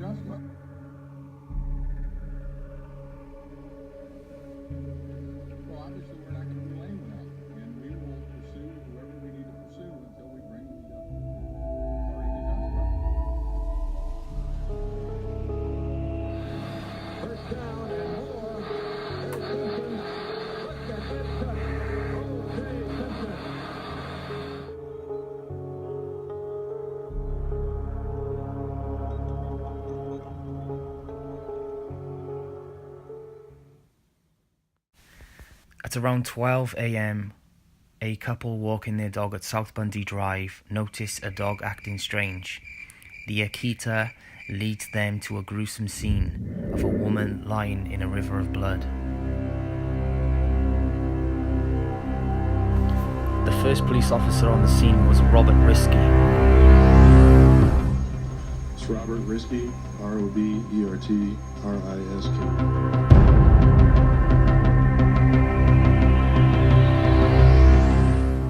Joshua. Well, obviously, we're not going to rule anyone out, and we will pursue whoever we need to pursue until we bring the party to Joshua. First down and more. There's Simpson. Look at that touch. O.J. Simpson. At around 12 a.m, a couple walking their dog at South Bundy Drive notice a dog acting strange. The Akita leads them to a gruesome scene of a woman lying in a river of blood. The first police officer on the scene was Robert Risky. It's Robert Risky, R-O-B-E-R-T-R-I-S-K.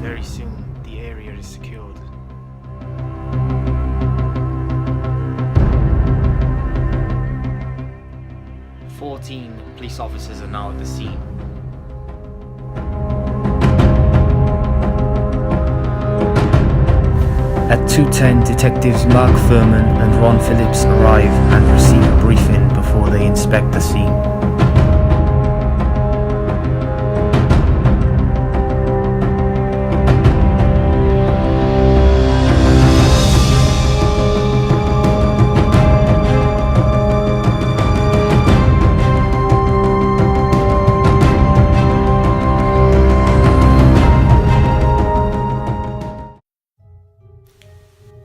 Very soon, the area is secured. Police officers are now at the scene. At 2:10, detectives Mark Furman and Ron Phillips arrive and receive a briefing before they inspect the scene.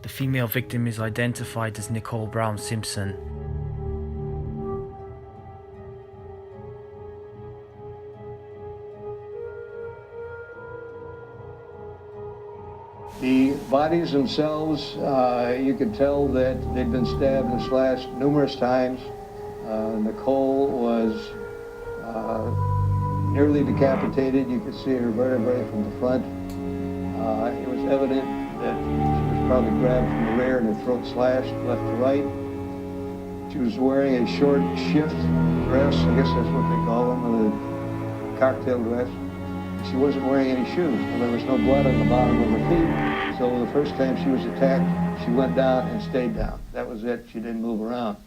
The female victim is identified as Nicole Brown Simpson. The bodies themselves, you could tell that they'd been stabbed and slashed numerous times. Nicole was nearly decapitated. You could see her vertebrae from the front. It was evident that she was probably grabbed from the rear and her throat slashed left to right. She was wearing a short shift dress, I guess that's what they call them, a cocktail dress. She wasn't wearing any shoes, and there was no blood on the bottom of her feet. So the first time she was attacked, she went down and stayed down. That was it. She didn't move around.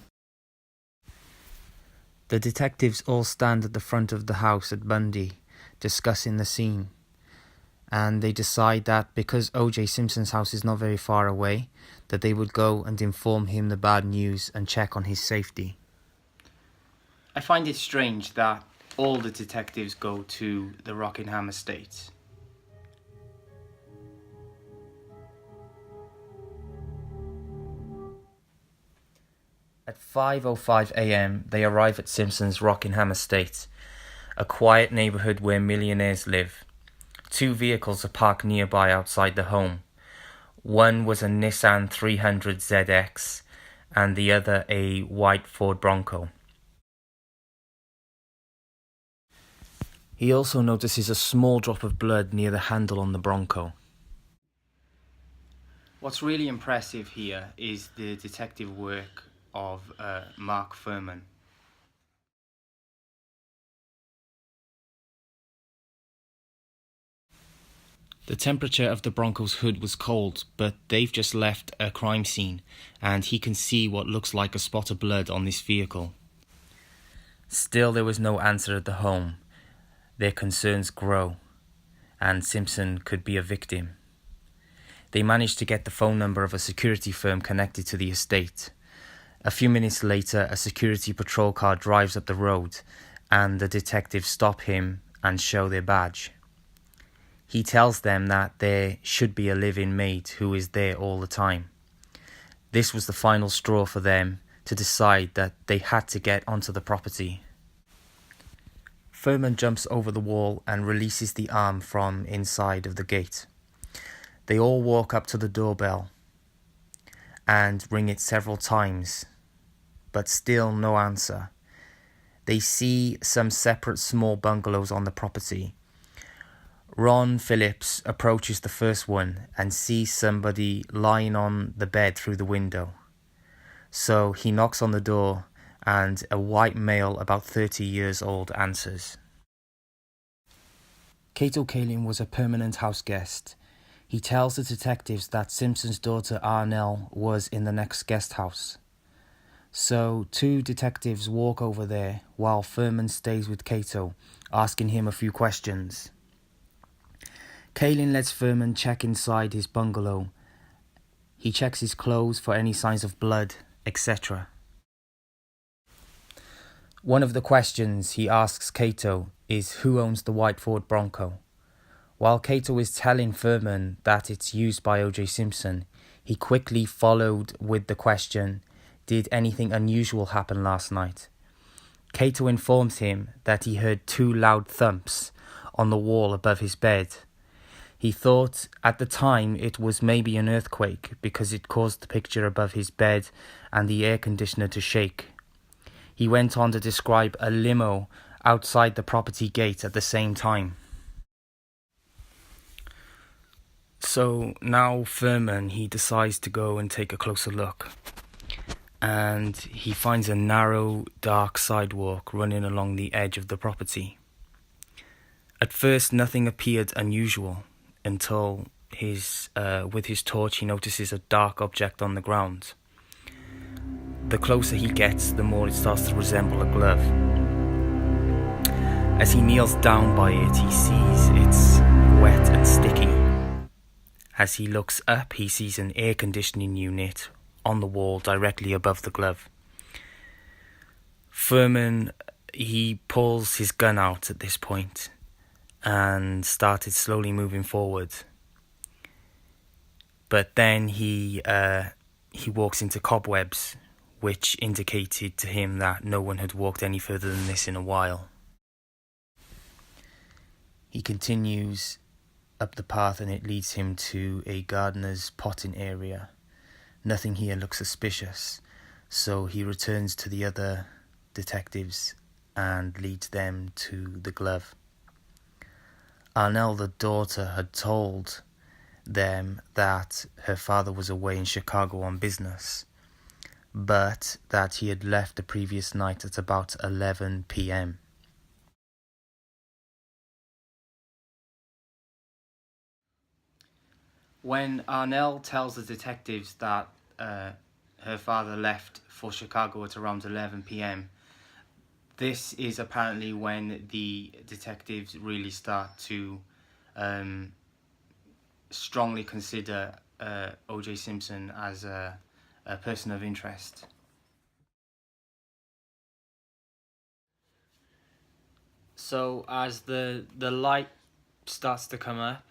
The detectives all stand at the front of the house at Bundy, discussing the scene. And they decide that because O.J. Simpson's house is not very far away, that they would go and inform him the bad news and check on his safety. I find it strange that all the detectives go to the Rockingham estate. At 5:05 a.m, they arrive at Simpson's Rockingham estate, a quiet neighbourhood where millionaires live. 2 vehicles are parked nearby outside the home. One was a Nissan 300 ZX and the other a white Ford Bronco. He also notices a small drop of blood near the handle on the Bronco. What's really impressive here is the detective work of Mark Furman. The temperature of the Bronco's hood was cold, but they've just left a crime scene, and he can see what looks like a spot of blood on this vehicle. Still, there was no answer at the home. Their concerns grow, and Simpson could be a victim. They managed to get the phone number of a security firm connected to the estate. A few minutes later, a security patrol car drives up the road, and the detectives stop him and show their badge. He tells them that there should be a live-in maid who is there all the time. This was the final straw for them to decide that they had to get onto the property. Furman jumps over the wall and releases the arm from inside of the gate. They all walk up to the doorbell and ring it several times, but still no answer. They see some separate small bungalows on the property. Ron Phillips approaches the first one and sees somebody lying on the bed through the window. So he knocks on the door, and a white male about 30 years old answers. Kato Kaelin was a permanent house guest. He tells the detectives that Simpson's daughter Arnell was in the next guest house. So 2 detectives walk over there while Furman stays with Kato, asking him a few questions. Kaelin lets Furman check inside his bungalow. He checks his clothes for any signs of blood, etc. One of the questions he asks Kato is who owns the white Ford Bronco. While Kato is telling Furman that it's used by O.J. Simpson, he quickly followed with the question, did anything unusual happen last night? Kato informs him that he heard 2 loud thumps on the wall above his bed. He thought at the time it was maybe an earthquake because it caused the picture above his bed and the air conditioner to shake. He went on to describe a limo outside the property gate at the same time. So now Furman, he decides to go and take a closer look. And he finds a narrow, dark sidewalk running along the edge of the property. At first, nothing appeared unusual until with his torch he notices a dark object on the ground. The closer he gets, the more it starts to resemble a glove. As he kneels down by it, he sees it's wet and sticky. As he looks up, he sees an air conditioning unit on the wall directly above the glove. Furman, he pulls his gun out at this point and started slowly moving forward. But then he walks into cobwebs, which indicated to him that no one had walked any further than this in a while. He continues up the path and it leads him to a gardener's potting area. Nothing here looks suspicious, so he returns to the other detectives and leads them to the glove. Arnell, the daughter, had told them that her father was away in Chicago on business, but that he had left the previous night at about 11 p.m. When Arnell tells the detectives that her father left for Chicago at around 11 p.m, this is apparently when the detectives really start to strongly consider O.J. Simpson as a person of interest. So as the light starts to come up,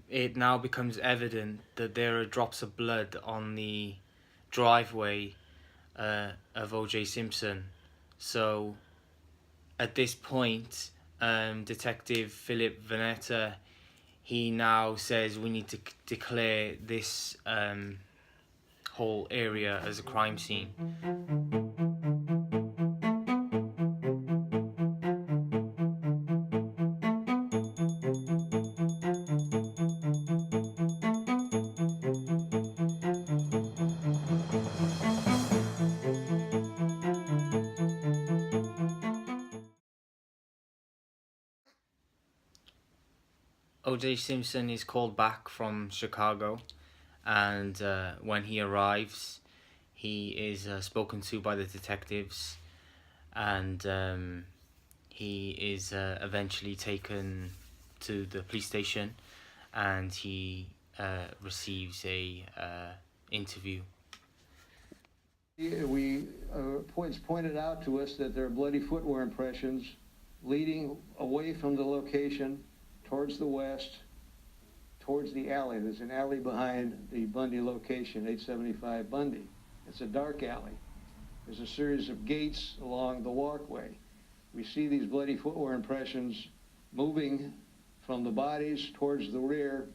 it now becomes evident that there are drops of blood on the driveway of O.J. Simpson. So at this point, Detective Philip Veneta, he now says we need to declare this whole area as a crime scene. O.J. Simpson is called back from Chicago, and when he arrives, he is spoken to by the detectives, and he is eventually taken to the police station, and he receives a interview. It's pointed out to us that there are bloody footwear impressions leading away from the location towards the west, towards the alley. There's an alley behind the Bundy location, 875 Bundy. It's a dark alley. There's a series of gates along the walkway. We see these bloody footwear impressions moving from the bodies towards the rear,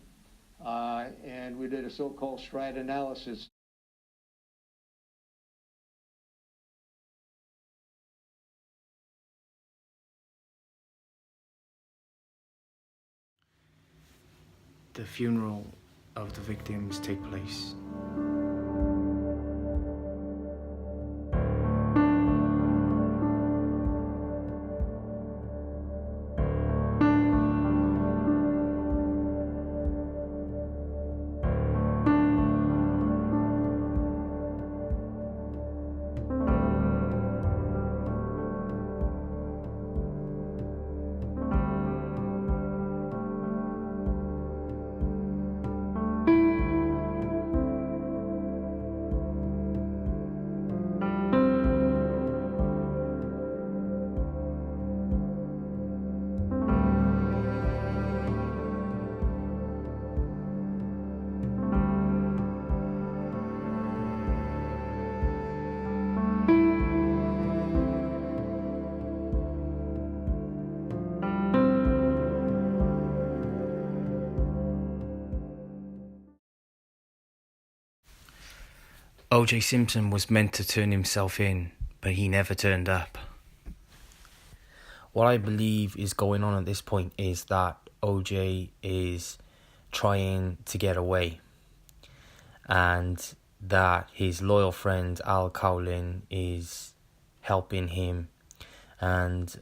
and we did a so-called stride analysis. The funeral of the victims take place. O.J. Simpson was meant to turn himself in, but he never turned up. What I believe is going on at this point is that O.J. is trying to get away, and that his loyal friend Al Cowlin is helping him, and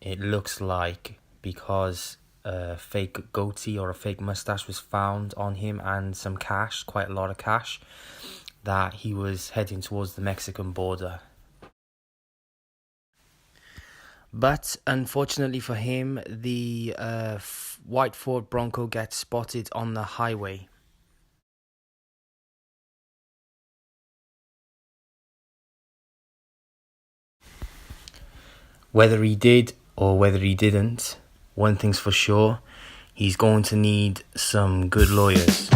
it looks like because a fake goatee or a fake mustache was found on him and some cash, quite a lot of cash, that he was heading towards the Mexican border. But unfortunately for him, the white Ford Bronco gets spotted on the highway. Whether he did or whether he didn't, one thing's for sure, he's going to need some good lawyers.